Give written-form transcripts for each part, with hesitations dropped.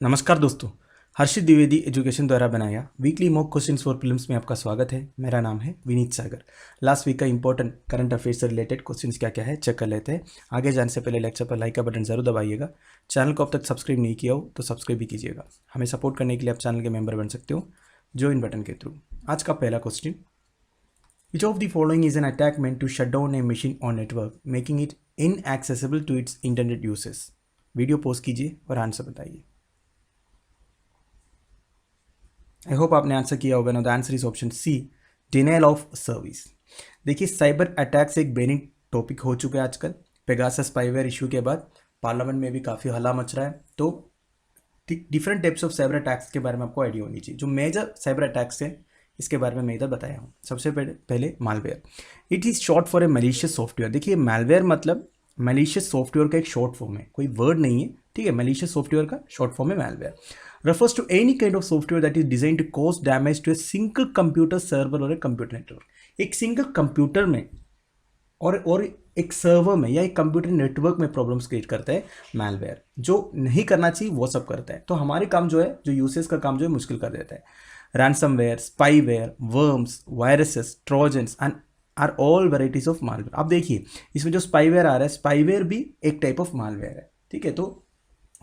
नमस्कार दोस्तों, हर्षित द्विवेदी एजुकेशन द्वारा बनाया weekly mock questions for films में आपका स्वागत है। मेरा नाम है विनीत सागर। लास्ट वीक का इंपॉर्टेंट करंट अफेयर्स से रिलेटेड क्वेश्चंस क्या क्या है चेक कर लेते हैं। आगे जाने से पहले लेक्चर पर लाइक का बटन जरूर दबाइएगा। चैनल को अब तक सब्सक्राइब नहीं किया हो तो सब्सक्राइब भी कीजिएगा। हमें सपोर्ट करने के लिए आप चैनल के मेंबर बन सकते हो ज्वाइन बटन के थ्रू। आज का पहला question, which of the following is an attack meant to shut down a machine और network making it inaccessible to its internet uses. Video pause कीजिए और आंसर बताइए। आई होप आपने आंसर किया होगा। No the answer is option C, denial of service. देखिए, cyber attacks एक burning topic हो चुका है आजकल। पेगासस स्पाईवेयर इशू के बाद पार्लियामेंट में भी काफ़ी हल्ला मच रहा है। तो different types of cyber attacks के बारे में आपको आइडिया होनी चाहिए। जो मेजर साइबर अटैक्स हैं इसके बारे में मैं इधर बताया हूँ। सबसे पहले malware. It is short for a malicious software. देखिए, मालवेयर मतलब मैलिशियस सॉफ्टवेयर का एक शॉर्ट फॉर्म है, कोई वर्ड नहीं है, ठीक है। मैलिशियस सॉफ्टवेयर का शॉर्ट फॉर्म है malware. refers to any kind of software that is designed to cause damage to a single computer server or a computer network। एक सिंगल कंप्यूटर में और एक सर्वर में या एक कंप्यूटर नेटवर्क में प्रॉब्लम्स क्रिएट करता है मालवेयर। जो नहीं करना चाहिए वो सब करता है। तो हमारे काम जो है, जो यूसेस का काम जो है मुश्किल कर देता है। Ransomware, spyware, worms, viruses, trojans and are all varieties of malware. अब देखिए, इसमें जो स्पाईवेयर आ रहा है, स्पाईवेयर भी एक टाइप ऑफ मालवेयर है, ठीक है। तो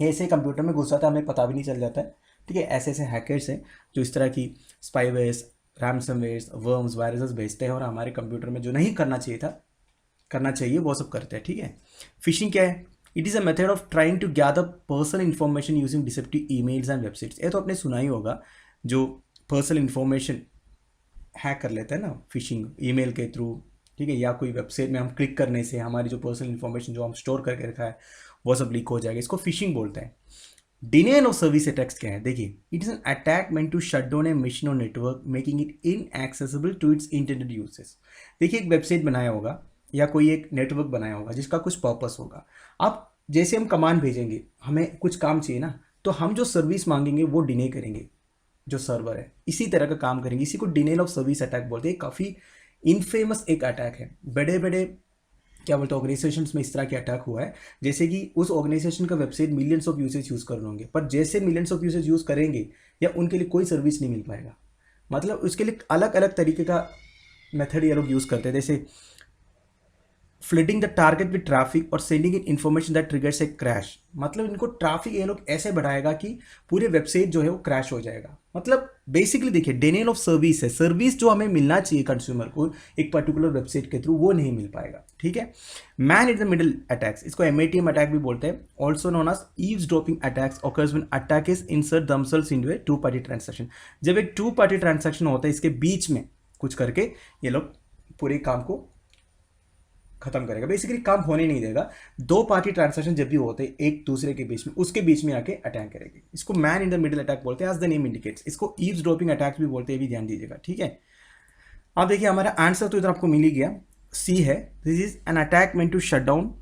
ऐसे कंप्यूटर में घुसा था, हमें पता भी नहीं चल जाता है, ठीक है। ऐसे ऐसे हैकर्स हैं जो इस तरह की स्पाईवेयर्स, रैंसमवेयर्स, वर्म्स, वायरसेस भेजते हैं और हमारे कंप्यूटर में जो नहीं करना चाहिए वो सब करते हैं, ठीक है। फिशिंग क्या है? It is a method of trying to gather personal information using deceptive emails and websites. ये तो आपने सुना ही होगा, जो पर्सनल इन्फॉर्मेशन हैक कर लेते हैं ना, फिशिंग ईमेल के थ्रू, ठीक है, या कोई वेबसाइट में हम क्लिक करने से हमारी जो पर्सनल इन्फॉर्मेशन जो हम स्टोर करके रखा है वो सब लीक हो जाएगा। इसको फिशिंग बोलते हैं। डिनायल ऑफ सर्विस अटैक्स क्या है? देखिए, it is an attack meant to shut down a machine और network making it inaccessible to its internet uses. देखिए, एक वेबसाइट बनाया होगा या कोई एक नेटवर्क बनाया होगा जिसका कुछ पर्पस होगा। अब जैसे हम कमांड भेजेंगे, हमें कुछ काम चाहिए ना, तो हम जो सर्विस मांगेंगे वो डिने करेंगे, जो सर्वर है इसी तरह का काम करेंगे। इसी को डिनायल ऑफ सर्विस अटैक बोलते हैं। काफ़ी इनफेमस एक अटैक है। बड़े बड़े क्या बोलते हैं ऑर्गेनाइजेशंस में इस तरह के अटैक हुआ है, जैसे कि उस ऑर्गेनाइजेशन का website millions of users use कर रहे होंगे, पर जैसे मिलियंस ऑफ यूजर्स यूज़ करेंगे या उनके लिए कोई सर्विस नहीं मिल पाएगा। मतलब उसके लिए अलग अलग तरीके का मेथड ये लोग यूज़ करते हैं, जैसे flooding the target with traffic और sending in information that triggers a crash. मतलब इनको ट्रैफिक ये लोग ऐसे बढ़ाएगा कि पूरे वेबसाइट जो है वो क्रैश हो जाएगा। मतलब बेसिकली देखिए, डिनायल ऑफ सर्विस है। सर्विस जो हमें मिलना चाहिए कंज्यूमर को एक पर्टिकुलर वेबसाइट के थ्रू, वो नहीं मिल पाएगा, ठीक है। Man in the middle attacks, इसको MATM अटैक भी बोलते हैं, also known as eavesdropping attacks, occurs when attackers insert themselves into a two party transaction. जब एक टू पार्टी ट्रांजैक्शन होता है, इसके बीच में कुछ करके ये लोग पूरे काम को खत्म करेगा। बेसिकली काम होने नहीं देगा। दो पार्टी ट्रांजैक्शन जब भी होते हैं एक दूसरे के बीच में, उसके बीच में आके अटैक करेगी। इसको man in the middle attack बोलते हैं, एज द नेम इंडिकेट्स। इसको ईव्सड्रॉपिंग अटैक भी बोलते हैं, भी ध्यान दीजिएगा, ठीक है। अब देखिए, हमारा आंसर तो इधर आपको मिल ही गया, सी है। This is an attack meant to shut down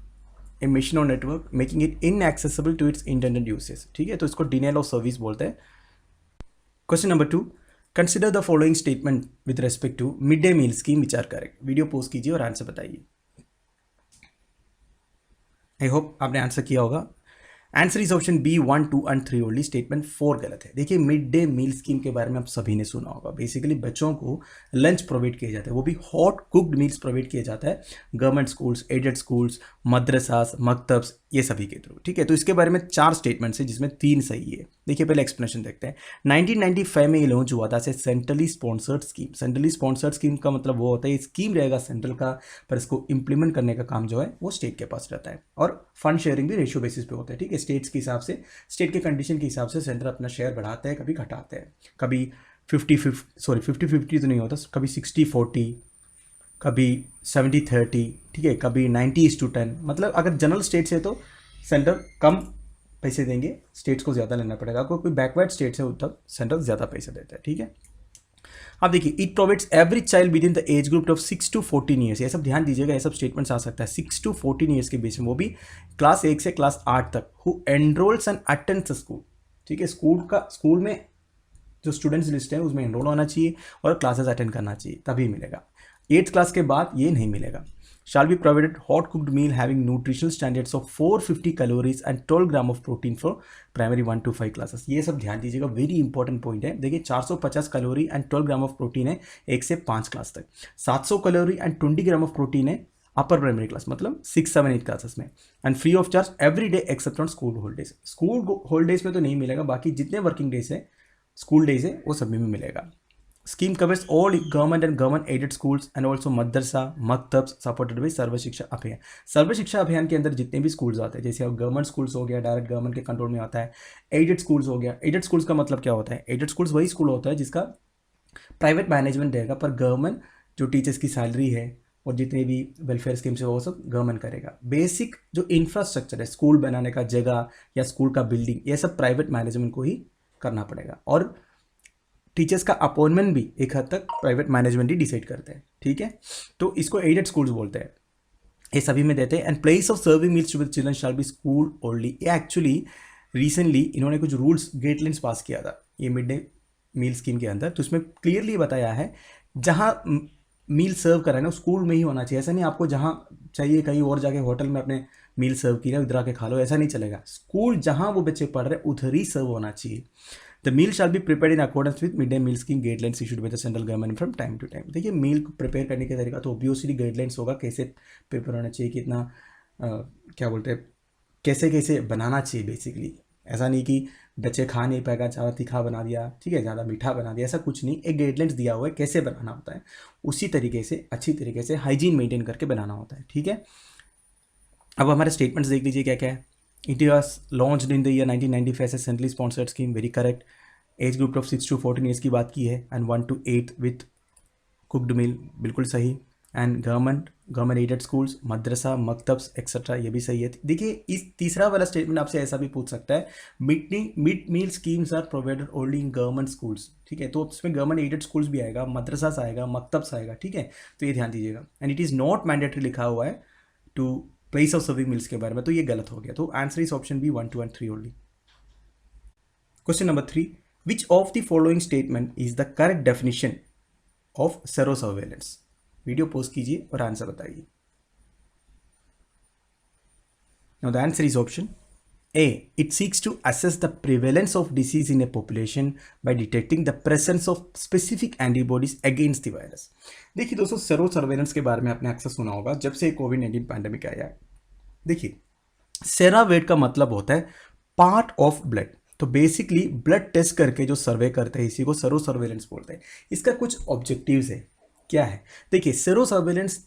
a machine और network making it inaccessible to its internet usage, ठीक है। तो इसको डिनायल ऑफ सर्विस बोलते हैं। Question number 2, consider the following statement with respect to mid day meal scheme which are correct. Video post कीजिए और answer बताइए। आई होप आपने आंसर किया होगा। Answer is option B 1, 2 and 3 only. Statement 4 गलत है। देखिए, मिड डे मील स्कीम के बारे में आप सभी ने सुना होगा। बेसिकली बच्चों को लंच प्रोवाइड किया जाता है, वो भी हॉट कुक्ड मील्स प्रोवाइड किया जाता है गवर्नमेंट स्कूल्स, एडेड स्कूल्स, मदरसास, मकतब्स, ये सभी के थ्रू, ठीक है। तो इसके बारे में 4 स्टेटमेंट्स हैं जिसमें 3 सही है। देखिए, पहले एक्सप्लेनेशन देखते हैं। 1995 में ये लॉन्च हुआ था centrally sponsored scheme. Centrally sponsored scheme का मतलब वो होता है, ये स्कीम रहेगा सेंट्रल का, पर इसको इंप्लीमेंट करने का काम जो है वो स्टेट के पास रहता है। और फंड शेयरिंग भी रेशियो बेसिस पे होता है, ठीक है। स्टेट्स के हिसाब से, स्टेट के कंडीशन के हिसाब से सेंटर अपना शेयर बढ़ाते हैं, कभी घटाते हैं। कभी 50-50 तो नहीं होता, कभी 60-40, कभी 70-30, ठीक है, कभी 90:10। मतलब अगर जनरल स्टेट्स है तो सेंटर कम पैसे देंगे, स्टेट्स को ज़्यादा लेना पड़ेगा। अगर कोई बैकवर्ड स्टेट्स है तब सेंटर ज़्यादा पैसे देता है, ठीक है। अब देखिए, it provides every child with in the age group of 6 to 14 years. ये सब ध्यान दीजिएगा, ये सब स्टेटमेंट्स आ सकता है 6 to 14 ईयर्स के बीच में, वो भी क्लास 1 से क्लास 8 तक, हु एनरोल्स एंड अटेंड्स स्कूल, ठीक है। स्कूल में जो स्टूडेंट्स लिस्ट है उसमें एनरोल होना चाहिए और क्लासेस अटेंड करना चाहिए, तभी मिलेगा। 8th क्लास के बाद ये नहीं मिलेगा। shall be provided hot cooked meal having nutritional standards of 450 calories and 12 gram of protein for primary 1 to 5 classes. ये सब ध्यान दीजिएगा, वेरी इंपॉर्टेंट पॉइंट है। देखिए 450 calorie and 12 gram of protein है 1 से 5 क्लास तक, 700 calorie and 20 gram of protein है अपर प्राइमरी क्लास मतलब 6, 7, 8 क्लासेस में, and free of charge every day except on school holidays. School holidays में तो नहीं मिलेगा, बाकी जितने वर्किंग डेज है, स्कूल डेज है, वो सभी में मिलेगा। Scheme covers all government and government aided schools and also madrasa maktabs supported by Sarva Shiksha Abhiyan. सर्व शिक्षा अभियान के अंदर जितने भी स्कूल्स आते हैं, जैसे गवर्नमेंट स्कूल्स हो गया, डायरेक्ट गवर्नमेंट के कंट्रोल में आता है। एडेड स्कूल्स हो गया, एडेड स्कूल्स का मतलब क्या होता है? एडेड स्कूल्स वही स्कूल होता है जिसका प्राइवेट मैनेजमेंट रहेगा, पर गवर्नमेंट जो टीचर्स की सैलरी है और जितने भी वेलफेयर स्कीम्स है वो सब गवर्नमेंट करेगा। बेसिक जो इंफ्रास्ट्रक्चर है, स्कूल बनाने का जगह या स्कूल का बिल्डिंग, ये सब प्राइवेट मैनेजमेंट को ही करना पड़ेगा, और टीचर्स का अपॉइंटमेंट भी एक हद तक प्राइवेट मैनेजमेंट ही डिसाइड करते हैं, ठीक है। तो इसको एडेड स्कूल्स बोलते हैं, ये सभी में देते हैं। And place of serving meals to children shall be school only. ये एक्चुअली रिसेंटली इन्होंने कुछ रूल्स गाइडलाइंस पास किया था ये मिड डे मील स्कीम के अंदर, तो इसमें क्लियरली बताया है जहाँ मील सर्व करा है ना स्कूल में ही होना चाहिए। ऐसा नहीं आपको जहाँ चाहिए कहीं और जाके होटल में अपने मील सर्व किया उधर आके खा लो, ऐसा नहीं चलेगा। स्कूल जहाँ वो बच्चे पढ़ रहे हैं उधर ही सर्व होना चाहिए। The meal shall be prepared in accordance with mid day meal scheme guidelines issued by the central government from time to time. देखिए मील को प्रिपेयर करने का तरीका तो ऑब्वियसली गाइडलाइंस होगा, कैसे प्रिपेयर होना चाहिए, कितना क्या बोलते हैं, कैसे कैसे बनाना चाहिए। बेसिकली ऐसा नहीं कि बच्चे खा नहीं पाएगा, ज़्यादा तीखा बना दिया, ठीक है, ज़्यादा मीठा बना दिया, ऐसा कुछ नहीं। एक गाइडलाइंस दिया हुआ है कैसे बनाना होता है, उसी तरीके से अच्छी तरीके से हाइजीन मेंटेन करके बनाना होता है, ठीक है। अब हमारे स्टेटमेंट्स देख लीजिए क्या क्या है। It was launched in the year 1995 as a centrally sponsored scheme, very correct. Age group of 6 to 14 years की बात की है, and 1 to 8 with cooked meal, बिल्कुल सही। And government aided schools, madrasa maktabs etcetera, ये भी सही है। देखिए इस तीसरा वाला स्टेटमेंट आपसे ऐसा भी पूछ सकता है, mid meal schemes are provided only in government schools, ठीक है, तो उसमें गवर्नमेंट एडेड स्कूल्स भी आएगा, मदरसास आएगा, मकतब्स आएगा, ठीक है, तो ये ध्यान दीजिएगा। And it is not mandatory लिखा हुआ है to place of serving meals के बारे में, तो ये गलत हो गया। तो answer is option B 1, 2 and 3 only. Question number 3, which of the following statement is the correct definition of sero surveillance? Video pause कीजिए और आंसर बताइए। Now the answer is option A. It seeks to assess the prevalence of disease in a population by detecting the presence of specific antibodies against the virus. देखिए दोस्तों, sero surveillance के बारे में आपने अक्सर सुना होगा जब से कोविड-19 पैंडेमिक आया है। देखिए सेरावेट का मतलब होता है पार्ट ऑफ ब्लड, तो बेसिकली ब्लड टेस्ट करके जो सर्वे करते हैं इसी को सेरो सर्वेलेंस बोलते हैं। इसका कुछ ऑब्जेक्टिव्स है, क्या है? देखिए sero surveillance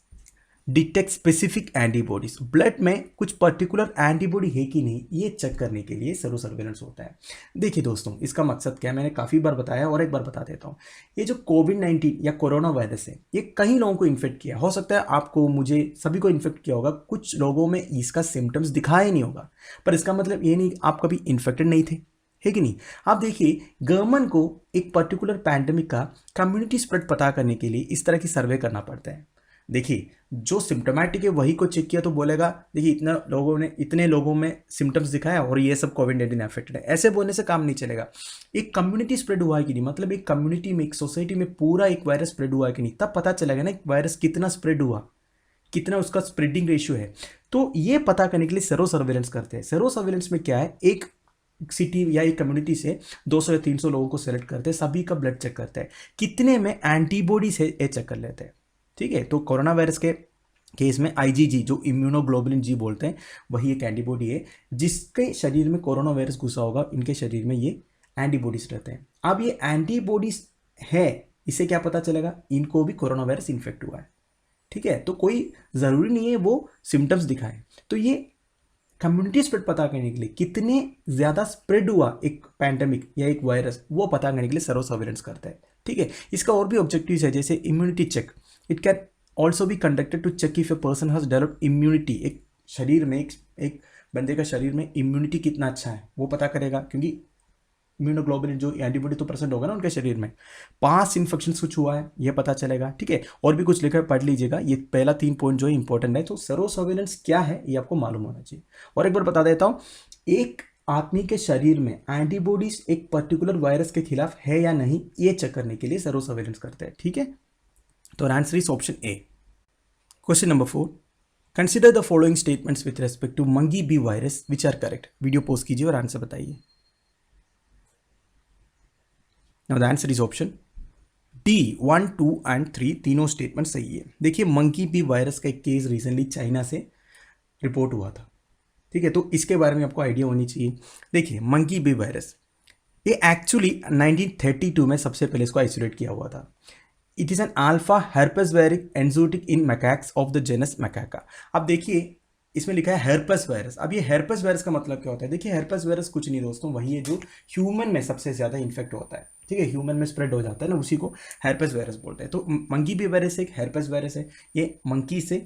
detect specific antibodies, blood में कुछ पर्टिकुलर एंटीबॉडी है कि नहीं ये चेक करने के लिए सेरो सर्वेलेंस होता है। देखिए दोस्तों, इसका मकसद क्या है, मैंने काफ़ी बार बताया और एक बार बता देता हूँ। ये जो कोविड-19 या कोरोना वायरस है, ये कई लोगों को इन्फेक्ट किया, हो सकता है आपको, मुझे, सभी को इन्फेक्ट किया होगा। कुछ लोगों में इसका सिम्टम्स दिखाया ही नहीं होगा, पर इसका मतलब ये नहीं आप कभी इन्फेक्टेड नहीं थे, है कि नहीं। आप देखिए गवर्नमेंट को एक पर्टिकुलर पैंडेमिक का कम्युनिटी स्प्रेड पता करने के लिए इस तरह की सर्वे करना पड़ता है। देखिए जो सिम्टोमेटिक है वही को चेक किया तो बोलेगा देखिए इतने लोगों में सिम्टम्स दिखाया और ये सब कोविड-19 अफेक्टेड है, ऐसे बोलने से काम नहीं चलेगा। एक कम्युनिटी स्प्रेड हुआ है कि नहीं, मतलब एक कम्युनिटी में, एक सोसाइटी में पूरा एक वायरस स्प्रेड हुआ है कि नहीं, तब पता चलेगा ना एक वायरस कितना स्प्रेड हुआ, कितना उसका स्प्रेडिंग रेशियो है। तो ये पता करने के लिए सेरो सर्वेलेंस करते हैं। सेरो सर्वेलेंस में क्या है, एक सिटी या एक कम्युनिटी से 200 या 300 लोगों को सेलेक्ट करते हैं, सभी का ब्लड चेक करते हैं, कितने में एंटीबॉडीज है ये चेक कर लेते हैं, ठीक है। तो कोरोना वायरस के केस में IgG, जो इम्यूनोग्लोबुलिन जी बोलते हैं, वही एक एंटीबॉडी है जिसके शरीर में कोरोना वायरस घुसा होगा, इनके शरीर में ये एंटीबॉडीज रहते हैं। अब ये एंटीबॉडीज है, इससे क्या पता चलेगा, इनको भी कोरोना वायरस इन्फेक्ट हुआ है, ठीक है। तो कोई ज़रूरी नहीं है वो सिम्टम्स दिखाए। तो ये कम्युनिटी स्प्रेड पता करने के लिए, कितने ज़्यादा स्प्रेड हुआ एक पैंडेमिक या एक वायरस, वो पता करने के लिए सेरो सर्वेलेंस करता है, ठीक है। इसका और भी ऑब्जेक्टिव्स है, जैसे immunity check. It can also भी conducted to check if a person has developed immunity. एक शरीर में, एक बंदे का शरीर में इम्यूनिटी कितना अच्छा है वो पता करेगा, क्योंकि इम्यूनोग्लोबुलिन जो एंटीबॉडी तो प्रेजेंट होगा ना उनके शरीर में। पास इन्फेक्शन कुछ हुआ है ये पता चलेगा, ठीक है। और भी कुछ लिखा है, पढ़ लीजिएगा। ये पहला 3 पॉइंट जो है इंपॉर्टेंट है। तो सेरो सर्वेलेंस क्या है ये आपको मालूम होना चाहिए। और एक बार बता देता हूँ, एक आदमी के शरीर में एंटीबॉडीज एक पर्टिकुलर वायरस के खिलाफ है या नहीं, ये चेक करने के लिए सेरो सर्वेलेंस करते हैं, ठीक है। तो answer is option A. Question number 4, consider the following statements with respect to monkey B virus which are correct. Video post कीजिए और आंसर बताइए। Now the answer is option D 1, 2 and 3 तीनों statement सही है। देखिए मंकी बी वायरस का एक case recently China से रिपोर्ट हुआ था, ठीक है, तो इसके बारे में आपको आइडिया होनी चाहिए। देखिए मंकी बी वायरस ये एक्चुअली 1932 में सबसे पहले इसको आइसोलेट किया हुआ था। It is an alpha herpes वेरिक enzootic in macaques of the genus Macaca. अब देखिए इसमें लिखा है herpes वायरस। अब ये herpes वायरस का मतलब क्या होता है? देखिए herpes वायरस कुछ नहीं दोस्तों, वही है जो ह्यूमन में सबसे ज्यादा इन्फेक्ट होता है, ठीक है, ह्यूमन में स्प्रेड हो जाता है ना, उसी को herpes वायरस बोलते हैं। तो मंकी बी वायरस एक herpes वायरस है, ये मंकी से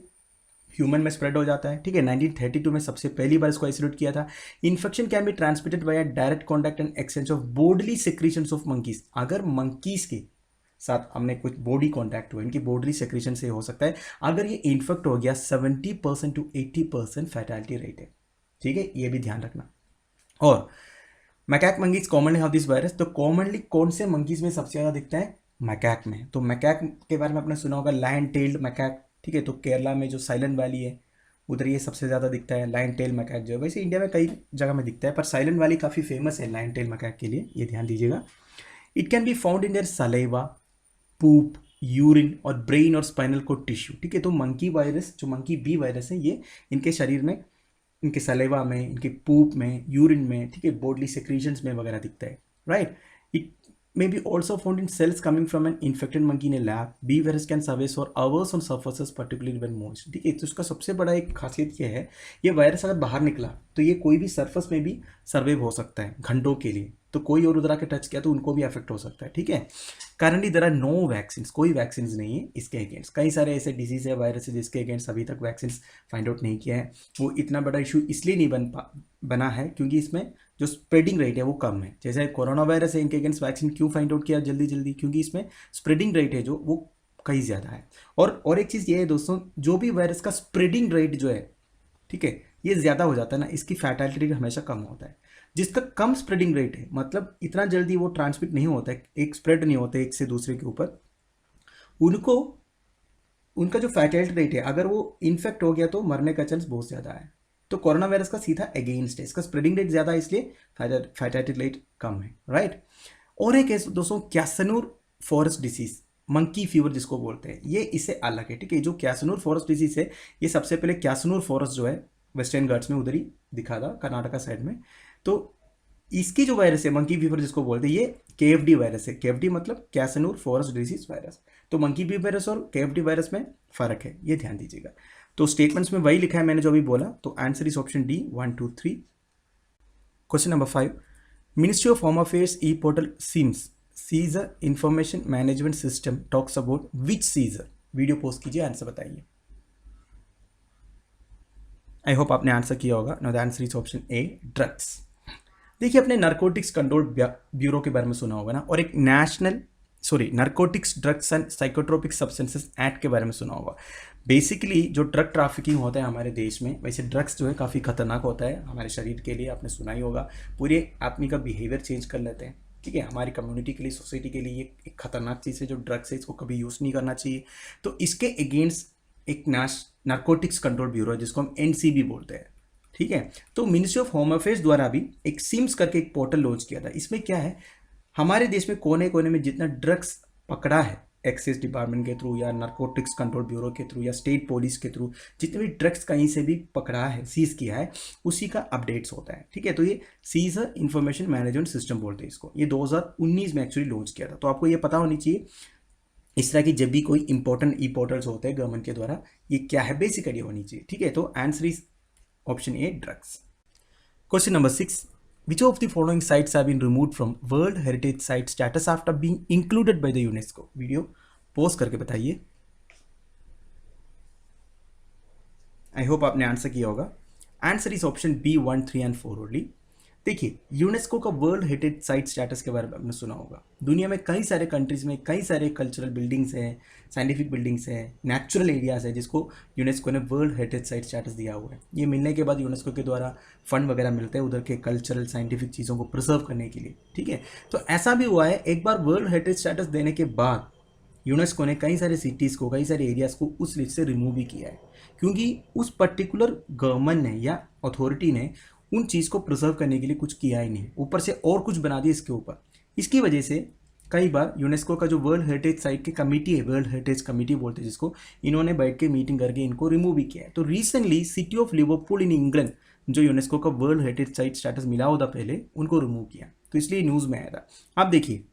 ह्यूमन में स्प्रेड हो जाता है, ठीक है। 1932 में सबसे पहली बार इसको आइसोलेट किया था। Infection can be transmitted by direct contact and exchange of bodily secretions of monkeys. अगर मंकीज के साथ हमने कुछ बॉडी कॉन्टैक्ट हुआ, इनकी बॉडीली सेक्रीशन से हो सकता है। अगर ये इन्फेक्ट हो गया 70% to 80% फैटेलिटी रेट है, ठीक है, ये भी ध्यान रखना। और macaque monkeys commonly have this virus. तो कॉमनली कौन से मंकीज में सबसे ज़्यादा दिखता है? मैकैक में। तो मैकैक के बारे में आपने सुना होगा, लायन टेल्ड मैकैक, ठीक है। तो केरला में जो साइलेंट वैली है उधर ये सबसे ज़्यादा दिखता है लायन टेल मैकैक जो है। वैसे इंडिया में कई जगह में दिखता है, पर साइलेंट वैली काफ़ी फेमस है लायन टेल मैकैक के लिए, ये ध्यान दीजिएगा। It can be found in their saliva, poop, urine और ब्रेन और स्पाइनल कोड टिश्यू, ठीक है। तो मंकी वायरस जो मंकी बी वायरस है ये इनके शरीर में, इनके सलेवा में, इनके पूप में, यूरिन में, ठीक है, बॉडली सेक्रीशंस में वगैरह दिखता है, right. It may be also found in cells coming from an infected monkey in a lab. B virus can survive for hours on surfaces, particularly when moist. ठीक है, तो इसका सबसे बड़ा एक खासियत ये है, ये वायरस अगर बाहर निकला तो ये कोई भी सरफेस में भी सर्वाइव हो सकता है घंटों के लिए। तो कोई और उधर आके टच किया तो उनको भी अफेक्ट हो सकता है, ठीक है। Currently there are no vaccine, कोई वैक्सीन नहीं है इसके अगेंस्ट। कई सारे ऐसे डिजीज है, वायरस है जिसके अगेंस्ट अभी तक वैक्सीन फाइंड आउट नहीं किया है। वो इतना बड़ा इशू इसलिए नहीं बना है क्योंकि इसमें जो स्प्रेडिंग रेट है वो कम है। जैसे कोरोना वायरस है, इनके अगेंस्ट वैक्सीन क्यों फाइंड आउट किया जल्दी जल्दी? क्योंकि इसमें स्प्रेडिंग रेट है जो वो कहीं ज़्यादा है। और एक चीज़ ये है दोस्तों, जो भी वायरस का स्प्रेडिंग रेट जो है, ठीक है, ये ज़्यादा हो जाता है ना, इसकी फैटेलिटी रेट हमेशा कम होता है। जिसका कम स्प्रेडिंग रेट है, मतलब इतना जल्दी वो ट्रांसमिट नहीं होता है, एक स्प्रेड नहीं होता है एक से दूसरे के ऊपर, उनको उनका जो फैटेलिटी रेट है, अगर वो इन्फेक्ट हो गया तो मरने का चांस बहुत ज़्यादा है। तो कोरोना वायरस का सीधा अगेंस्ट है, इसका स्प्रेडिंग रेट ज़्यादा है इसलिए फैटेलिटी रेट कम है, राइट। और एक है दोस्तों कैसनूर फॉरेस्ट डिसीज, मंकी फीवर जिसको बोलते हैं, ये इससे अलग है, ठीक है। जो कैसनूर फॉरेस्ट डिसीज है, ये सबसे पहले कैसनूर फॉरेस्ट जो है वेस्टर्न घाट्स में उधर ही दिखा था, कर्नाटका साइड में। तो इसकी जो वायरस है मंकी फीवर जिसको बोलते हैं, ये KFD वायरस है। KFD मतलब कैसनूर फॉरेस्ट डिसीज वायरस। तो मंकी फीवर वायरस और KFD वायरस में फर्क है, ये ध्यान दीजिएगा। तो स्टेटमेंट्स में वही लिखा है मैंने जो अभी बोला। तो answer is option D 1, 2, 3। Question number 5, ministry of home affairs e portal SIMS seizure information management system talks about which seizure. Video post कीजिए, आंसर बताइए। आई होप आपने आंसर किया होगा। No the answer is option A drugs. देखिए अपने narcotics control bureau के बारे में सुना होगा ना, और एक narcotics drugs and psychotropic substances act के बारे में सुना होगा। बेसिकली जो ड्रग ट्रैफिकिंग होता है हमारे देश में, वैसे ड्रग्स जो है काफ़ी खतरनाक होता है हमारे शरीर के लिए, आपने सुना ही होगा। पूरे आदमी का बिहेवियर चेंज कर लेते हैं, ठीक है। हमारी कम्युनिटी के लिए, सोसाइटी के लिए ये एक खतरनाक चीज़ है जो ड्रग्स है, इसको कभी यूज़ नहीं करना चाहिए। तो इसके अगेंस्ट एक नारकोटिक्स कंट्रोल ब्यूरो है जिसको हम NCB बोलते हैं, ठीक है। तो मिनिस्ट्री ऑफ होम अफेयर्स द्वारा भी एक सिम्स करके एक पोर्टल लॉन्च किया था। इसमें क्या है, हमारे देश में कोने कोने में जितना ड्रग्स पकड़ा है एक्साइज डिपार्टमेंट के थ्रू या नारकोटिक्स कंट्रोल ब्यूरो के थ्रू या स्टेट पुलिस के थ्रू, जितने भी ड्रग्स कहीं से भी पकड़ा है, सीज किया है, उसी का अपडेट्स होता है, ठीक है। तो ये सीजर इंफॉर्मेशन मैनेजमेंट सिस्टम बोलते हैं इसको। ये 2019 में एक्चुअली लॉन्च किया था। तो आपको ये पता होनी चाहिए इस तरह की जब भी कोई इंपॉर्टेंट ई पोर्टल्स होते हैं गवर्नमेंट के द्वारा, ये क्या है बेसिक आइडिया होनी चाहिए, ठीक है। तो answer is option A drugs. Question number 6, which of the following sites have been removed from World Heritage Site status after being included by the UNESCO? Video pause करके बताइए। आई होप आपने answer किया होगा। Answer is option B 1, 3 and 4 only. देखिए UNESCO का world heritage site status के बारे में आपने सुना होगा। दुनिया में कई सारे कंट्रीज में कई सारे कल्चरल बिल्डिंग्स हैं, साइंटिफिक बिल्डिंग्स हैं, नेचुरल एरियाज है जिसको यूनेस्को ने वर्ल्ड हेरिटेज साइट स्टेटस दिया हुआ है। ये मिलने के बाद यूनेस्को के द्वारा फंड वगैरह मिलते हैं उधर के कल्चरल साइंटिफिक चीज़ों को प्रिजर्व करने के लिए, ठीक है। तो ऐसा भी हुआ है, एक बार वर्ल्ड हेरिटेज स्टेटस देने के बाद यूनेस्को ने कई सारे सिटीज़ को, कई सारे एरियाज़ को उस लिस्ट से रिमूव भी किया है, क्योंकि उस पर्टिकुलर गवर्नमेंट ने या अथॉरिटी ने उन चीज़ को प्रिजर्व करने के लिए कुछ किया ही नहीं, ऊपर से और कुछ बना दिया इसके ऊपर। इसकी वजह से कई बार यूनेस्को का जो वर्ल्ड हेरिटेज साइट की कमेटी है, वर्ल्ड हेरिटेज कमेटी बोलते हैं जिसको, इन्होंने बैठ के मीटिंग करके इनको रिमूव भी किया है। तो recently city of Liverpool in England, जो यूनेस्को का वर्ल्ड हेरिटेज साइट स्टेटस मिला होता पहले, उनको रिमूव किया, तो इसलिए न्यूज़ में आया था। आप देखिए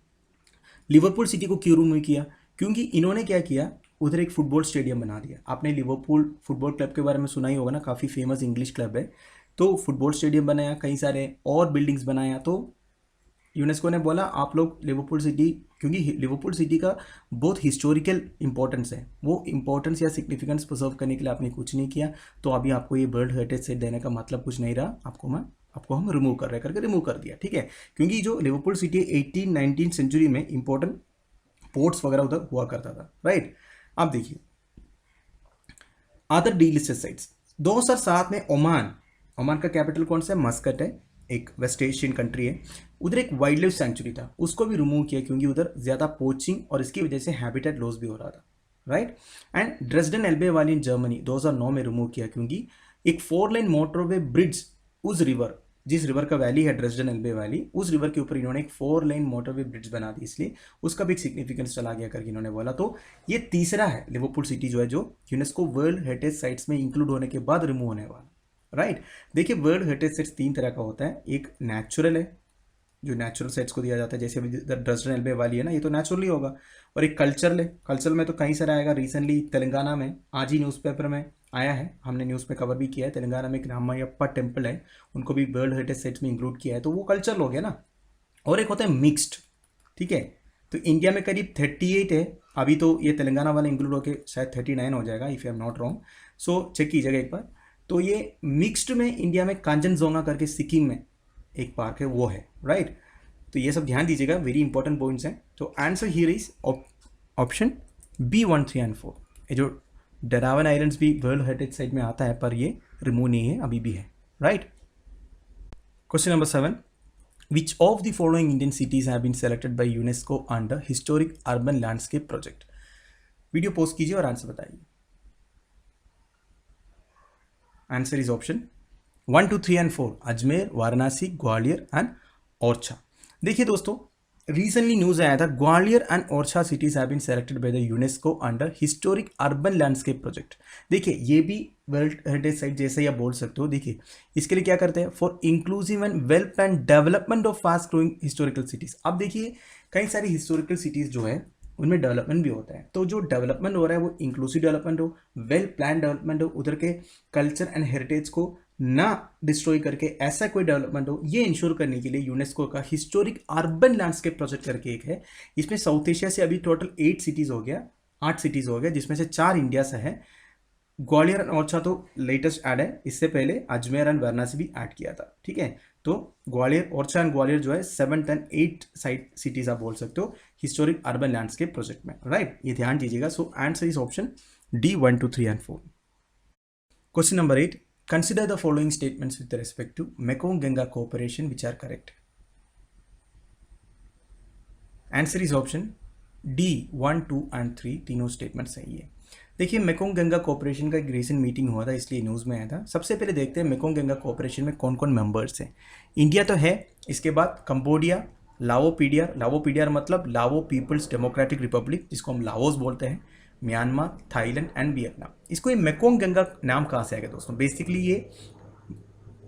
लिवरपूल सिटी को क्यों रिमूव किया, क्योंकि इन्होंने क्या किया, उधर एक फुटबॉल स्टेडियम बना दिया। आपने लिवरपूल फुटबॉल क्लब के बारे में सुना ही होगा ना, काफ़ी फेमस इंग्लिश क्लब है। तो फुटबॉल स्टेडियम बनाया, कई सारे और बिल्डिंग्स बनाया। तो यूनेस्को ने बोला आप लोग लिवरपूल सिटी, क्योंकि लिवरपूल सिटी का बहुत हिस्टोरिकल इंपॉर्टेंस है, वो इंपॉर्टेंस या सिग्निफिकेंस प्रिजर्व करने के लिए आपने कुछ नहीं किया, तो अभी आपको ये वर्ल्ड हेरिटेज साइट देने का मतलब कुछ नहीं रहा, आपको हम रिमूव कर रहे करके रिमूव कर दिया, ठीक है। क्योंकि जो लिवरपूल सिटी 18-19 सेंचुरी में इंपॉर्टेंट पोर्ट्स वगैरह उधर हुआ करता था, राइट। आप देखिए अदर डी लिस्टेड साइट्स, 2007 में ओमान का कैपिटल कौन सा है, मस्कट है, एक वेस्ट एशियन कंट्री है। उधर एक वाइल्ड लाइफ सेंचुरी था, उसको भी रिमूव किया क्योंकि उधर ज़्यादा पोचिंग और इसकी वजह से हैबिटेट लॉस भी हो रहा था, right. And Dresden एल्बे valley in Germany 2009 में रिमूव किया, क्योंकि एक 4 लेन मोटरवे ब्रिज उस रिवर, जिस रिवर का वैली है ड्रेसडन एल्बे वैली, उस रिवर के ऊपर इन्होंने एक 4 लेन मोटरवे ब्रिज बना दी, इसलिए उसका भी एक सिग्निफिकेंस चला गया करके इन्होंने बोला। तो ये तीसरा है लिवरपूल सिटी जो है, जो यूनेस्को वर्ल्ड हेरिटेज साइट्स में इंक्लूड होने के बाद रिमूव होने वाला, राइट। देखिए वर्ल्ड हेरिटेज साइट्स 3 तरह का होता है, एक नेचुरल है, जो नेचुरल साइट्स को दिया जाता है, जैसे अभी ड्रेसडन एल्बे वाली है ना, ये तो नेचुरली होगा। और एक कल्चरल है, कल्चरल में तो कहीं सारा आएगा। रिसेंटली तेलंगाना में आज ही न्यूज़पेपर में आया है, हमने न्यूज़ में कवर भी किया है, तेलंगाना में एक रामायप्पा टेम्पल है, उनको भी वर्ल्ड हेरिटेज साइट्स में इंक्लूड किया है, तो वो कल्चरल हो गया ना। और एक होता है मिक्स्ड, ठीक है। तो इंडिया में करीब 38 है, अभी तो ये तेलंगाना वाला इंक्लूड होकर शायद 39 हो जाएगा if I am not wrong, so check कीजिएगा एक बार। तो ये मिक्स्ड में इंडिया में कांचनजोंगा करके सिक्किम में एक पार्क है, वो है, राइट। तो ये सब ध्यान दीजिएगा, वेरी इंपॉर्टेंट पॉइंट्स हैं। तो answer here is option B 1, 3 and 4। ये जो डरावन आइलैंड्स भी वर्ल्ड हेरिटेज साइट में आता है, पर ये रिमूव नहीं है, अभी भी है, right. Question number 7, which of the following Indian cities have been selected by UNESCO under historic urban landscape project. Video post कीजिए और आंसर बताइए। Answer is option 1, 2, 3 and 4, Ajmer, Varanasi, Gwalior and Orchha. देखिए दोस्तों, रिसेंटली न्यूज आया था, Gwalior and Orchha cities have been selected by the UNESCO under historic urban landscape project. देखिए ये भी वर्ल्ड हेरिटेज साइट जैसे ही आप बोल सकते हो। देखिए इसके लिए क्या करते हैं, for inclusive and well plan development of fast growing historical cities. अब देखिए कई सारी हिस्टोरिकल सिटीज जो है उनमें डेवलपमेंट भी होता है, तो जो डेवलपमेंट हो रहा है वो इंक्लूसिव डेवलपमेंट हो, वेल प्लान डेवलपमेंट हो, उधर के कल्चर एंड हेरिटेज को ना डिस्ट्रॉय करके ऐसा कोई डेवलपमेंट हो, ये इंश्योर करने के लिए यूनेस्को का हिस्टोरिक अर्बन लैंडस्केप प्रोजेक्ट करके एक है। इसमें साउथ एशिया से अभी टोटल 8 सिटीज़ हो गया, 8 सिटीज़ हो गया, जिसमें से 4 इंडिया से है। ग्वालियर एंड ओरछा तो लेटेस्ट ऐड है, इससे पहले अजमेर एंड वाराणसी भी ऐड किया था, ठीक है। तो ग्वालियर, ओरछा एंड ग्वालियर जो है 7th and 8th site cities आप बोल सकते हो हिस्टोरिक अर्बन लैंडस्केप प्रोजेक्ट में, राइट। ये ध्यान दीजिएगा। सो answer is option D 1, 2, 3 and 4। Question number 8, consider the following statements with respect to Mekong Ganga cooperation which are correct. Answer is option D 1, 2 and 3, तीनों statement सही है। देखिए Mekong Ganga cooperation का एक रीसेंट मीटिंग हुआ था, इसलिए न्यूज़ में आया था। सबसे पहले देखते हैं मेकोंग गंगा कोऑपरेशन में कौन कौन मेंबर्स हैं। इंडिया तो है, इसके बाद कंबोडिया, लावो मतलब लावो पीपल्स डेमोक्रेटिक रिपब्लिक, जिसको हम लाओस बोलते हैं, म्यांमार, थाईलैंड एंड वियतनाम। इसको ये मेकोंग गंगा नाम कहाँ से आ गया दोस्तों, बेसिकली ये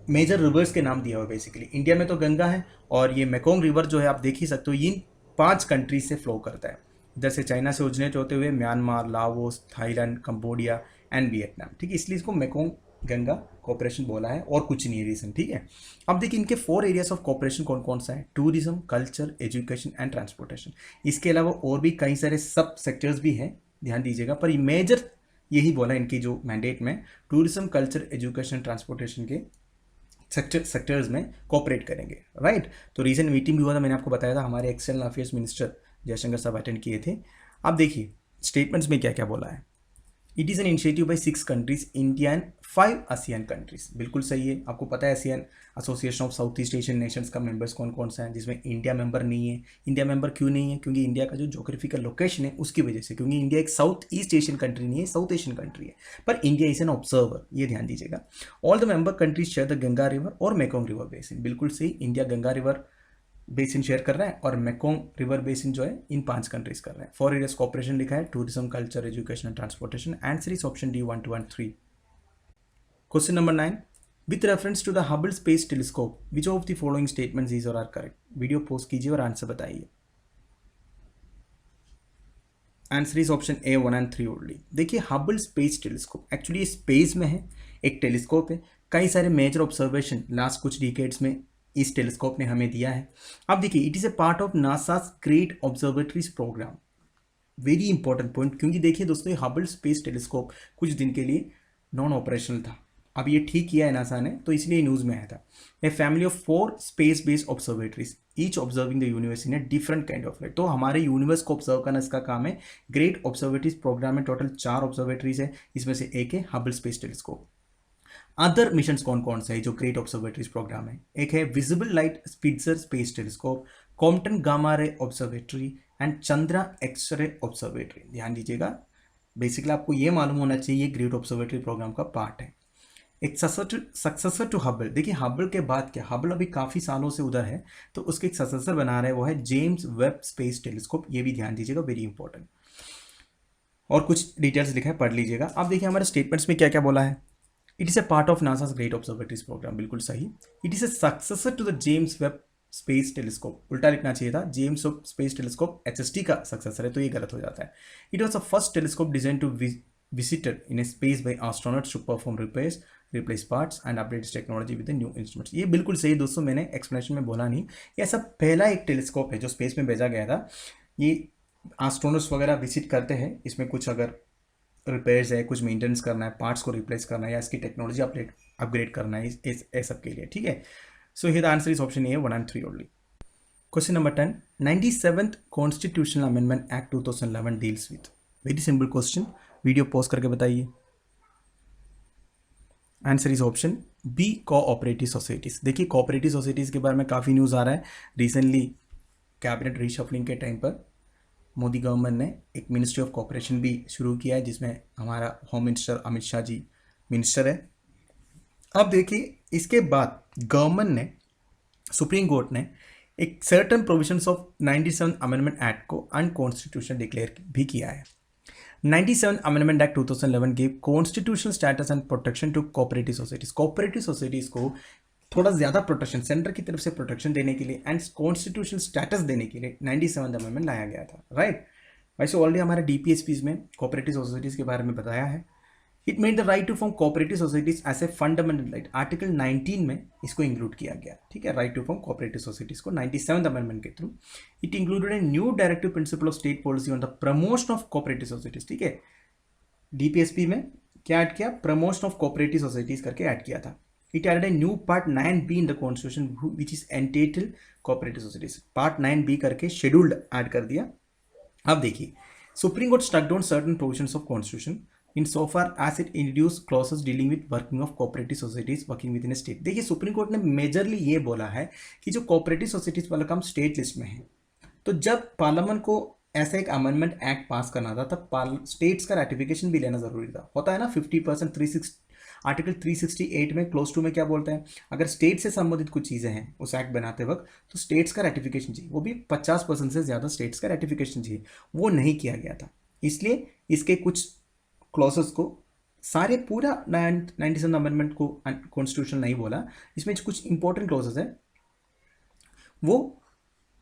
मेजर रिवर्स के नाम दिया हुआ है। बेसिकली इंडिया में तो गंगा है, और ये मेकोंग रिवर जो है आप देख ही सकते हो, ये 5 कंट्रीज से फ्लो करता है। इधर से चाइना से ओरिजिनेट होते हुए Myanmar, Laos, Thailand, Cambodia and Vietnam, ठीक है। इसलिए इसको मेकोंग गंगा कोऑपरेशन बोला है, और कुछ नहीं है रीजन, ठीक है। अब देखिए इनके 4 एरियाज ऑफ कोऑपरेशन कौन कौन सा है, tourism, culture, education and transportation. इसके अलावा और भी कई सारे सब सेक्टर्स भी हैं, ध्यान दीजिएगा, पर ये मेजर यही बोला इनकी जो मैंडेट में, टूरिज्म, कल्चर, एजुकेशन, ट्रांसपोर्टेशन के सेक्टर्स में कोऑपरेट करेंगे, राइट। तो रीसेंट मीटिंग भी हुआ था, मैंने आपको बताया था, हमारे एक्सटर्नल अफेयर्स मिनिस्टर जयशंकर साहब अटेंड किए थे। अब देखिए स्टेटमेंट्स में क्या क्या बोला है। It is an initiative by 6 countries, India and 5 ASEAN countries. बिल्कुल सही है। आपको पता है ASEAN association of south east Asian Nations का मेंबर्स कौन कौन सा है, जिसमें इंडिया मेंबर नहीं है। इंडिया मेंबर क्यों नहीं है? क्योंकि इंडिया का जो जोग्राफिकल लोकेशन है उसकी वजह से, क्योंकि इंडिया एक साउथ ईस्ट एशियन कंट्री नहीं है, साउथ एशियन कंट्री है, पर इंडिया इज एन ऑब्जर्वर, ये ध्यान दीजिएगा। All the member countries share the Ganga river और मेकोंग रिवर बेसिन। बिल्कुल सही, India Ganga river basin share कर रहा है और मेकोंग रिवर बेसिन जो है इन 5 कंट्रीज कर रहे हैं। 4 एरियाज कॉपरेशन लिखा है, tourism, culture, education and transportation. Answer is option D 1, 2 and 3। Question number 9, with reference to the Hubble space telescope which of the following statements is और are correct. Video post कीजिए और answer बताइए। Answer is option A 1 and 3 only. देखिए Hubble space telescope actually space में है, एक telescope है। कई सारे मेजर ऑब्जर्वेशन लास्ट कुछ डिकेड्स में इस टेलीस्कोप ने हमें दिया है। अब देखिए it is a part of NASA's great observatories programme. Very important point, क्योंकि देखिए दोस्तों ये हबल स्पेस टेलीस्कोप कुछ दिन के लिए नॉन ऑपरेशनल था, अब ये ठीक किया है नासा ने, तो इसलिए न्यूज़ में आया था। A family of 4 space based observatories each observing the universe in a different kind of light. तो हमारे यूनिवर्स को ऑब्जर्व करना इसका काम है। ग्रेट ऑब्जर्वेटरीज प्रोग्राम में टोटल 4 ऑब्जर्वेटरीज है, इसमें से एक है Hubble space telescope. Other missions कौन कौन से है जो ग्रेट ऑब्जर्वेटरीज प्रोग्राम है? एक है visible light Spitzer space telescope, Compton gamma ray observatory and Chandra X-ray observatory. ध्यान दीजिएगा, बेसिकली आपको ये मालूम होना चाहिए ये ग्रेट ऑब्जर्वेटरी प्रोग्राम का पार्ट है। एक सक्सेसर टू हबल, देखिए हबल के बाद क्या, हबल अभी काफ़ी सालों से उधर है, तो उसके एक सक्सेसर बना रहे हैं, वो है जेम्स वेब स्पेस टेलीस्कोप। ये भी ध्यान दीजिएगा, वेरी इंपॉर्टेंट। और कुछ डिटेल्स लिखा है, पढ़ लीजिएगा। अब देखिए हमारे स्टेटमेंट्स में क्या क्या बोला है। It is a part of NASA's great observatories programme, बिल्कुल सही। It is a successor to the James Webb space telescope, उल्टा लिखना चाहिए था, James Webb space telescope HST का सक्सेसर है, तो ये गलत हो जाता है। It was the first telescope design to visited in a space by astronauts to perform repairs, replace parts and update technology with the new instruments। ये बिल्कुल सही दोस्तों, मैंने एक्सप्लेनेशन में बोला नहीं, ये ऐसा पहला एक टेलीस्कोप है जो स्पेस में भेजा गया था। ये एस्ट्रोनॉट्स वगैरह विजिट करते हैं, इसमें कुछ अगर रिपेयर्स है, कुछ मेंटेनेंस करना है, पार्ट्स को रिप्लेस करना है या इसकी टेक्नोलॉजी अपग्रेड करना है, इस सब के लिए, ठीक है। So here the answer is option A 1 and 3 only. Question number 10, 97th constitutional amendment act 2011 deals with. Very simple question, video pause करके बताइए। Answer is option B cooperative societies. देखिए कोऑपरेटिव सोसाइटीज के बारे में काफ़ी न्यूज़ आ रहा है। रिसेंटली कैबिनेट रीशफलिंग के टाइम पर मोदी गवर्नमेंट ने एक मिनिस्ट्री ऑफ कोऑपरेशन भी शुरू किया है, जिसमें हमारा home minister Amit Shah ji minister है। अब देखिए इसके बाद गवर्नमेंट ने, सुप्रीम कोर्ट ने एक certain provisions of 97 amendment act को अनकॉन्स्टिट्यूशनल डिक्लेयर भी किया है। 97 Amendment Act 2011 gave constitutional status and protection to cooperative societies। cooperative societies को थोड़ा ज़्यादा प्रोटेक्शन, सेंटर की तरफ से प्रोटेक्शन देने के लिए एंड कॉन्स्टिट्यूशनल स्टेटस देने के लिए 97 अमेंडमेंट लाया गया था, राइट। वैसे ऑलरेडी हमारे DPSPs में कोऑपरेटिव सोसाइटीज़ के बारे में बताया है। It made the right to form cooperative societies as a fundamental right, article 19 में इसको इंक्लूड किया गया, ठीक है। Right to form cooperative societies को 97th अमेंडमेंट के through it included a new directive principle of state policy on the promotion of cooperative societies, ठीक है। DPSP में क्या ऐड किया, प्रमोशन ऑफ कोऑपरेटिव सोसाइटीज करके ऐड किया था। It added a new part 9B in the constitution which is entitled cooperative societies. Part 9B करके scheduled add कर दिया। अब देखिए supreme court struck down certain provisions of constitution in so far as it introduce clauses dealing with working of cooperative societies working with in a state. देखिए supreme court ने majorly ये बोला है कि जो कोऑपरेटिव सोसाइटीज वाला काम state list में है, तो जब पार्लियामेंट को ऐसा एक अमेंडमेंट एक्ट पास करना था तब स्टेट्स का रेटिफिकेशन भी लेना जरूरी था। होता है ना 50%, आर्टिकल 368 में क्लोज 2 में क्या बोलते हैं, अगर स्टेट से संबंधित कुछ चीज़ें हैं उस एक्ट बनाते वक्त तो स्टेट्स का रेटिफिकेशन चाहिए, वो भी 50% से ज़्यादा स्टेट्स का रेटिफिकेशन चाहिए, वो नहीं किया गया था। इसलिए इसके कुछ क्लॉसेस को सारे पूरा 97 अमेंडमेंट को कॉन्स्टिट्यूशन नहीं बोला, इसमें कुछ इंपॉर्टेंट क्लॉसेस है वो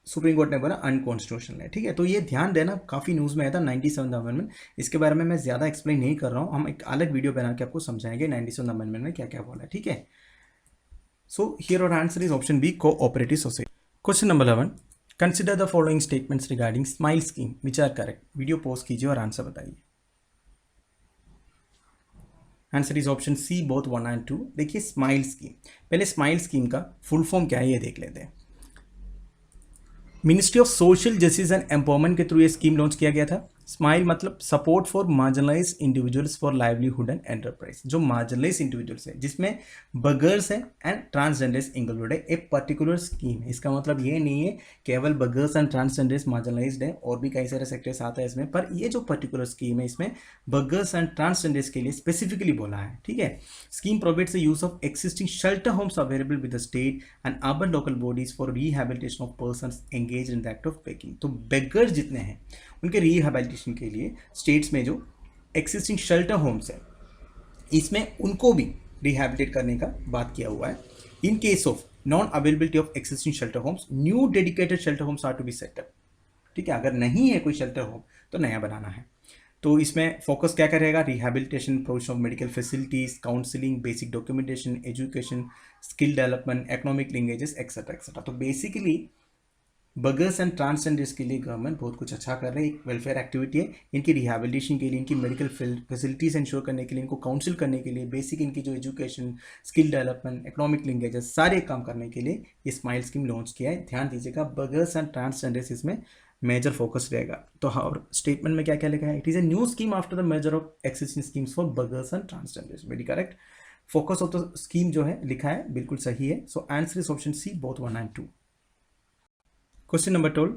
सुप्रीम कोर्ट ने बोला अनकॉन्स्टिट्यूशनल है, ठीक है। तो ये ध्यान देना, काफ़ी न्यूज़ में आया था 97 अमेंडमेंट। इसके बारे में मैं ज़्यादा एक्सप्लेन नहीं कर रहा हूँ, हम एक अलग वीडियो बना के आपको समझाएंगे 97 अमेंडमेंट में क्या क्या बोला है, ठीक है। सो हियर और answer is option B cooperative society. Question number 11, consider the following statements regarding SMILE scheme which are correct. Video pause कीजिए और आंसर बताइए। Answer is option C both 1 and 2। देखिए स्माइल स्कीम, पहले SMILE scheme का full form क्या है ये देख लेते हैं। Ministry of social justice and empowerment के थ्रू ये स्कीम लॉन्च किया गया था। स्माइल मतलब support for marginalise individuals for livelihood and enterprise, जो मार्जिनलाइज इंडिविजुअल्स है जिसमें बगर्स है एंड ट्रांसजेंडर्स इंक्लूडेड है, एक पर्टिकुलर स्कीम है। इसका मतलब ये नहीं है केवल बगर्स एंड ट्रांसजेंडर्स मार्जिनलाइज्ड है, और भी कई सारे सेक्टर्स आता है इसमें, पर ये जो पर्टिकुलर स्कीम है इसमें बगर्स एंड ट्रांसजेंडर्स के लिए स्पेसिफिकली बोला है। ठीक है, scheme provides the use of existing shelter Holmes available with the state and urban local bodies for rehabilitation of persons engage in the act of begging. तो beggars जितने हैं उनके रिहैबिलिटेशन के लिए स्टेट्स में जो एक्सिस्टिंग शेल्टर होम्स है इसमें उनको भी रिहैबिलिटेट करने का बात किया हुआ है। In case of non availability of existing shelter homes, new dedicated shelter homes are to be setup. ठीक है, अगर नहीं है कोई शेल्टर होम तो नया बनाना है। तो इसमें फोकस क्या करेगा, rehabilitation, provision of medical facilities, counselling, basic documentation, education, skill development, economic linkages etcetera etcetera. तो बेसिकली बगर्स एंड ट्रांसजेंडर्स के लिए गवर्नमेंट बहुत कुछ अच्छा कर रहे हैं। एक वेलफेयर एक्टिविटी है, इनकी रिहैबिलिटेशन के लिए, इनकी मेडिकल फैसिलिटीज इंश्योर करने के लिए, इनको काउंसिल करने के लिए, बेसिक इनकी जो education, skill development, economic linkages सारे काम करने के लिए ये स्माइल स्कीम लॉन्च किया है। ध्यान दीजिएगा, बगर्स एंड ट्रांसजेंडर्स इसमें मेजर फोकस रहेगा। तो और स्टेटमेंट में क्या क्या लिखा है, it is a new scheme after the major of existing schemes for beggars and transgenders. Very correct, focus of the scheme जो है लिखा है बिल्कुल सही है। So answer is option C, both 1 and 2। Question number 12.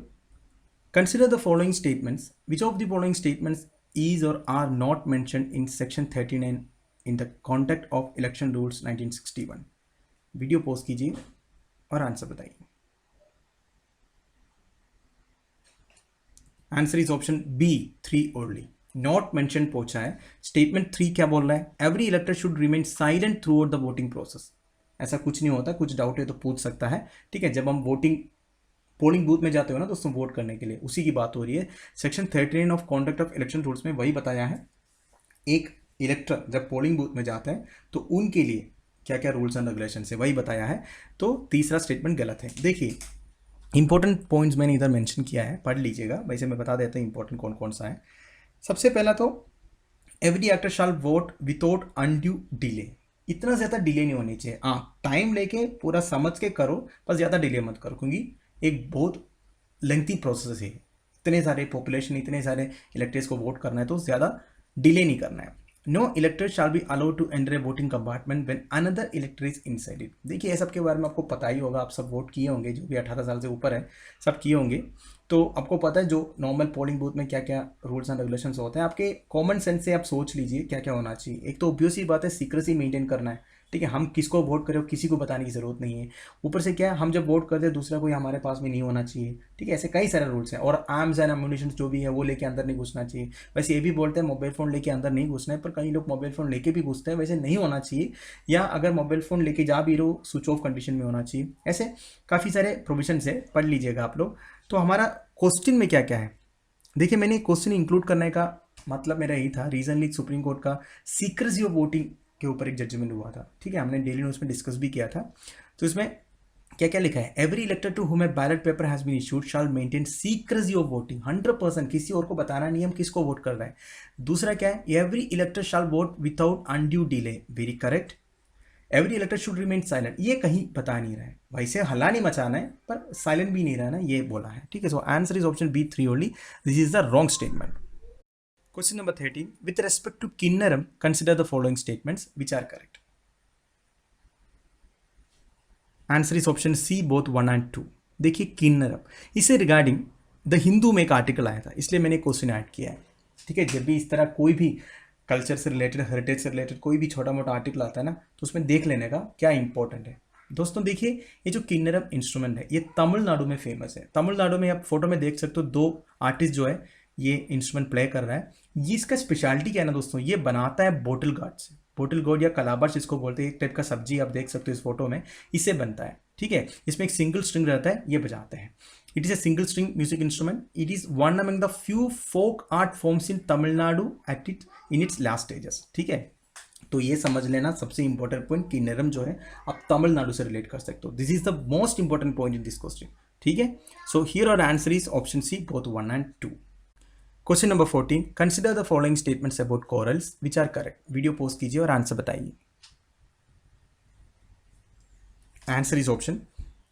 Consider the following statements. Which of the following statements is or are not mentioned in section 39 in the conduct of election rules 1961? Video pause कीजिए और answer बताइए। Answer is option B 3 only, not mention पूछा है। Statement 3 क्या बोल रहा है, every elector should remain silent throughout the voting process. ऐसा कुछ नहीं होता, कुछ डाउट है तो पूछ सकता है। ठीक है, जब हम पोलिंग बूथ में जाते हो ना दोस्तों वोट करने के लिए, उसी की बात हो रही है। Section 39 of conduct of election rules में वही बताया है, एक इलेक्टर जब पोलिंग बूथ में जाता है तो उनके लिए क्या क्या रूल्स एंड रेगुलेशन है वही बताया है। तो तीसरा स्टेटमेंट गलत है। देखिए इंपॉर्टेंट पॉइंट्स मैंने इधर मेंशन किया है, पढ़ लीजिएगा। वैसे मैं बता देता हूँ इंपॉर्टेंट कौन कौन सा है। सबसे पहला तो एवरी एक्टर शैल वोट विदाउट अनड्यू डिले। इतना ज़्यादा डिले नहीं होनी चाहिए। हाँ, टाइम लेके पूरा समझ के करो, बस ज़्यादा डिले मत करो, क्योंकि एक बहुत लेंथी प्रोसेस है। इतने सारे पॉपुलेशन, इतने सारे इलेक्टर्स को वोट करना है, तो ज़्यादा डिले नहीं करना है। No elector shall be allowed to enter a voting compartment when another elector is inside it. देखिए ये सब के बारे में आपको पता ही होगा, आप सब वोट किए होंगे, जो भी 18 साल से ऊपर है सब किए होंगे। तो आपको पता है जो नॉर्मल पोलिंग बूथ में क्या क्या रूल्स एंड रेगुलेशंस होते हैं। आपके कॉमन सेंस से आप सोच लीजिए क्या क्या होना चाहिए। एक तो ऑब्वियस ही बात है, सीक्रेसी मेंटेन करना है। ठीक है, हम किसको वोट करें किसी को बताने की जरूरत नहीं है। ऊपर से क्या है, हम जब वोट करते हैं दूसरा कोई हमारे पास में नहीं होना चाहिए। ठीक है, ऐसे कई सारे रूल्स हैं। और आर्म्स एंड एम्यूनिशन जो भी है वो लेके अंदर नहीं घुसना चाहिए। वैसे ये भी बोलते हैं मोबाइल फ़ोन लेके अंदर नहीं घुसना है, पर कई लोग मोबाइल फ़ोन लेके भी घुसते हैं, वैसे नहीं होना चाहिए। या अगर मोबाइल फ़ोन लेके जा भी रहो, स्विच ऑफ कंडीशन में होना चाहिए। ऐसे काफ़ी सारे प्रोविजन है, पढ़ लीजिएगा आप लोग। तो हमारा क्वेश्चन में क्या क्या है, देखिए मैंने क्वेश्चन इंक्लूड करने का मतलब मेरा यही था। रिसेंटली सुप्रीम कोर्ट का सीक्रेसी ऑफ वोटिंग के ऊपर एक जजमेंट हुआ था। ठीक है, हमने डेली न्यूज़ में डिस्कस भी किया था। तो इसमें क्या क्या लिखा है, every elector to whom a ballot paper has been issued shall maintain secrecy of voting 100%। किसी और को बताना नहीं हम किसको वोट कर रहे हैं। दूसरा क्या है, every elector shall vote without undue delay. Very correct. Every elector should remain silent, ये कहीं बता नहीं रहा है। वैसे हल्ला नहीं मचाना है पर साइलेंट भी नहीं रहना, ये बोला है। ठीक है, so answer is option B 3 only. This is the wrong statement. Question number 13, with respect to किन्नरम consider the following statements which are correct. Answer is option C, both 1 and 2। देखिए किन्नरम, इससे रिगार्डिंग द हिंदू में एक article आया था, इसलिए मैंने question add किया है। ठीक है, जब भी इस तरह कोई भी कल्चर से रिलेटेड, हेरिटेज से रिलेटेड कोई भी छोटा मोटा आर्टिकल आता है ना, तो उसमें देख लेने का क्या इंपॉर्टेंट है। दोस्तों देखिए, ये जो किन्नरम इंस्ट्रूमेंट है ये तमिलनाडु में फेमस है। तमिलनाडु में आप फोटो में देख सकते हो, 2 आर्टिस्ट जो है ये इंस्ट्रूमेंट प्ले कर रहा है। ये इसका स्पेशलिटी क्या है ना दोस्तों, ये बनाता है बोटल गार्ड से। बोटल गार्ड या कलाबाश जिसको बोलते हैं, एक टाइप का सब्जी आप देख सकते हो इस फोटो में, इससे बनता है। ठीक है, इसमें एक सिंगल स्ट्रिंग रहता है, ये बजाते हैं। It is a single string music instrument. It is one among the few folk art forms in Tamil Nadu at in its last stages. ठीक है, तो ये समझ लेना सबसे इंपॉर्टेंट पॉइंट, किन्नरम जो है आप तमिलनाडु से रिलेट कर सकते हो। This is the most important point in this question. ठीक है, so here our answer is option C, both 1 and 2। Question number 14, consider the following statements about corals which are correct. Video pause कीजिए और answer बताइए। Answer is option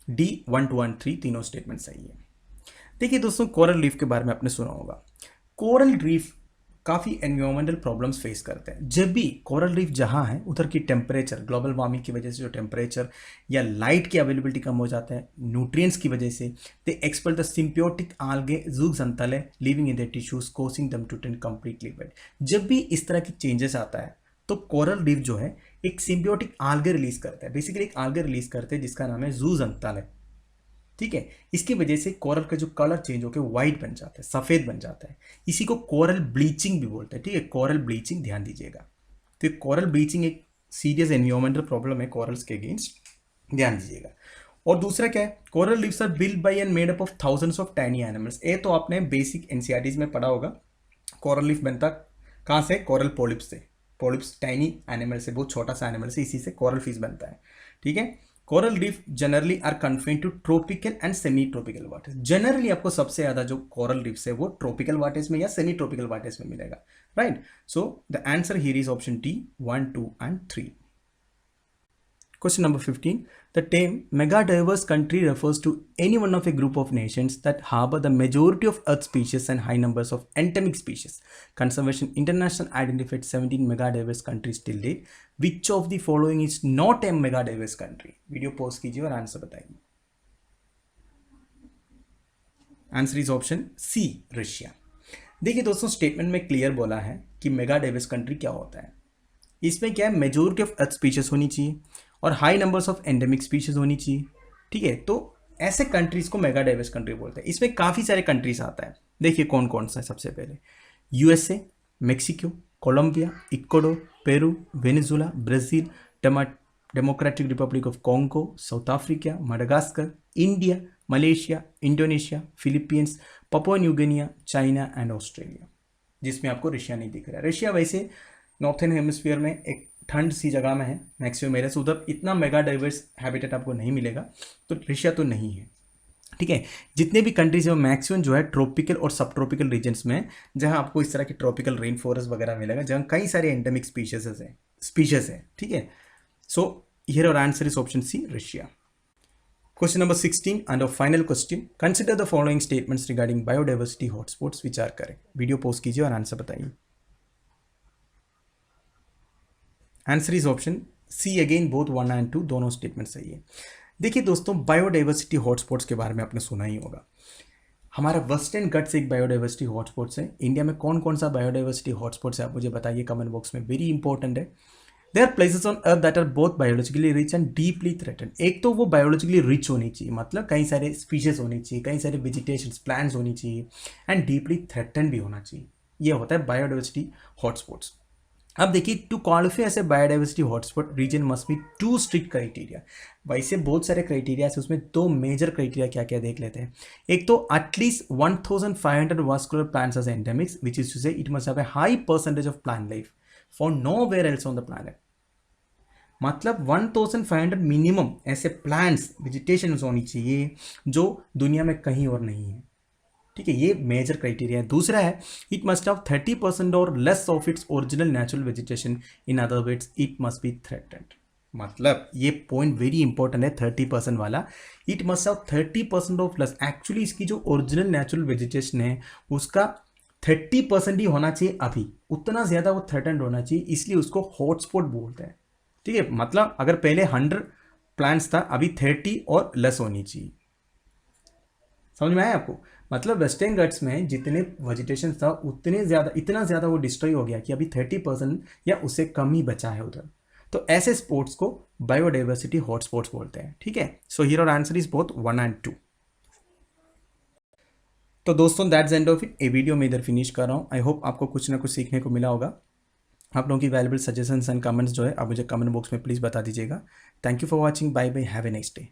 D 1, 2 and 3, तीनों statement सही है। देखिए दोस्तों, कोरल रीफ के बारे में आपने सुना होगा। कोरल रीफ काफ़ी एनवायरमेंटल प्रॉब्लम्स फेस करते हैं। जब भी कोरल रीफ जहाँ है उधर की टेम्परेचर, ग्लोबल वार्मिंग की वजह से जो टेम्परेचर या लाइट की अवेलेबिलिटी कम हो जाता है, न्यूट्रिएंट्स की वजह से they expel the symbiotic algae zooxanthellae living in the tissues causing them to turn completely white. जब भी इस तरह की चेंजेस आता है तो कोरल रीफ जो है एक सिम्बियोटिक आल्गे रिलीज करता है, बेसिकली एक आल्गे रिलीज करते हैं जिसका नाम है जूक्संथेल्ले। ठीक है, इसकी वजह से कोरल का जो कलर चेंज होकर व्हाइट बन जाता है, सफेद बन जाता है। इसी को कोरल ब्लीचिंग भी बोलते हैं। ठीक है, कोरल ब्लीचिंग ध्यान दीजिएगा। तो कोरल ब्लीचिंग एक सीरियस एनवायरमेंटल प्रॉब्लम है कोरल्स के अगेंस्ट, ध्यान दीजिएगा। और दूसरा क्या है, coral reefs are built by and made up of thousands of tiny animals. ये तो आपने बेसिक एनसीईआरटीज में पढ़ा होगा। कोरल रीफ बनता कहाँ से, कोरल पॉलिप्स से। पॉलिप्स टाइनी एनिमल से, बहुत छोटा सा एनिमल से, इसी से कोरल फिश बनता है। ठीक है, coral reef generally are confined to tropical and semi tropical waters. Generally आपको सबसे ज्यादा जो कोरल रीफ्स है वो ट्रॉपिकल वाटर्स में या सेमी ट्रॉपिकल वाटर्स में मिलेगा, right. So the answer here is option D 1, 2 and 3. Question number 15. The term megadiverse country refers to any one of a group of nations that harbor the majority of Earth species and high numbers of endemic species. Conservation International identified 17 megadiverse countries till date. Which of the following is not a megadiverse country? Video pause कीजिए और answer बताइए। Answer is option C, Russia. देखिए दोस्तों, statement में clear बोला है कि मेगाडाइवर्स country क्या होता है। इसमें क्या है, मेजोरिटी ऑफ अर्थ स्पीशीज होनी चाहिए और high numbers of endemic species होनी चाहिए। ठीक है, तो ऐसे कंट्रीज को मेगा डाइवर्स कंट्री बोलते हैं। इसमें काफ़ी सारे कंट्रीज आता है। देखिए कौन कौन सा है। सबसे पहले USA, Mexico, Colombia, Ecuador, Peru, Venezuela, Brazil, Democratic Republic of Congo, South Africa, Madagascar, India, Malaysia, Indonesia, Philippines, Papua New Guinea, China and Australia, जिसमें आपको रशिया नहीं दिख रहा है। रशिया वैसे नॉर्थन हेमिस्फीयर में एक ठंड सी जगह में है, मैक्सिमम एरिया से, उधर इतना मेगा डाइवर्स हैबिटेट आपको नहीं मिलेगा, तो रशिया तो नहीं है। ठीक है, जितने भी कंट्रीज हैं वो मैक्सिमम जो है ट्रॉपिकल और सब ट्रॉपिकल रीजन्स में, जहां आपको इस तरह की ट्रॉपिकल रेन फॉरेस्ट वगैरह मिलेगा, जहां कई सारे एंडेमिक स्पीशीज है। ठीक है, so here our answer is option C, Russia. Question number 16 and our final question. Consider the following statements regarding biodiversity hotspots which are correct. Video post कीजिए और आंसर बताइए। Answer is option C again, both 1 and 2 दोनों statement सही है। देखिए दोस्तों, biodiversity hotspots के बारे में आपने सुना ही होगा। हमारा वेस्टर्न घाट्स एक बायोडाइवर्सिटी हॉटस्पॉट्स है। इंडिया में कौन कौन सा बायोडाइवर्सिटी हॉटस्पॉट्स है आप मुझे बताइए कमेंट बॉक्स में, वेरी इंपॉर्टेंट है। There places on earth that are both biologically rich and deeply threaten. एक तो वो बायोलॉजिकली रिच होनी चाहिए, मतलब कई सारे स्पीशीज होनी चाहिए, कई सारे वेजिटेशन प्लांट्स होनी चाहिए, एंड डीपली थ्रेटन भी होना चाहिए। ये होता है बायोडाइवर्सिटी हॉटस्पॉट्स। अब देखिए, to qualify as a biodiversity hotspot region must be 2 strict criteria. वैसे बहुत सारे क्राइटेरिया है, उसमें 2 मेजर क्राइटेरिया क्या क्या देख लेते हैं। एक तो at least 1500 vascular plants as endemics, which is to say it must have a high percentage of plant life for nowhere else on the planet. मतलब 1500 मिनिमम ऐसे प्लांट्स वेजिटेशन होनी चाहिए जो दुनिया में कहीं और नहीं है। ठीक है, ये मेजर क्राइटेरिया है। दूसरा है, इट मस्ट हैव 30% और less of its original natural vegetation, in other words it must be threatened. मतलब ये पॉइंट वेरी इंपॉर्टेंट है 30% वाला। It must have 30% of less, actually इसकी जो ओरिजिनल नेचुरल वेजिटेशन है उसका 30% ही होना चाहिए। अभी उतना ज़्यादा वो थ्रेटेंड होना चाहिए, इसलिए उसको हॉटस्पॉट बोलते हैं। ठीक है, मतलब अगर पहले 100 प्लांट्स था, अभी 30 और लेस होनी चाहिए। समझ में आया आपको? मतलब वेस्टर्न घाट्स में जितने वेजिटेशन था उतने ज़्यादा, इतना ज़्यादा वो डिस्ट्रॉय हो गया कि अभी 30% या उससे कम ही बचा है उधर। तो ऐसे स्पोर्ट्स को बायोडाइवर्सिटी हॉटस्पॉट्स बोलते हैं। ठीक है, so here our answer is both 1 and 2। तो दोस्तों, दैट्स एंड ऑफ इट। ये वीडियो मैं इधर फिनिश कर रहा हूँ। आई होप आपको कुछ ना कुछ सीखने को मिला होगा। आप लोगों की वैल्यूएबल सजेशंस एंड कमेंट्स जो है आप मुझे कमेंट बॉक्स में प्लीज़ बता दीजिएगा। Thank you for watching, bye bye, have a nice day.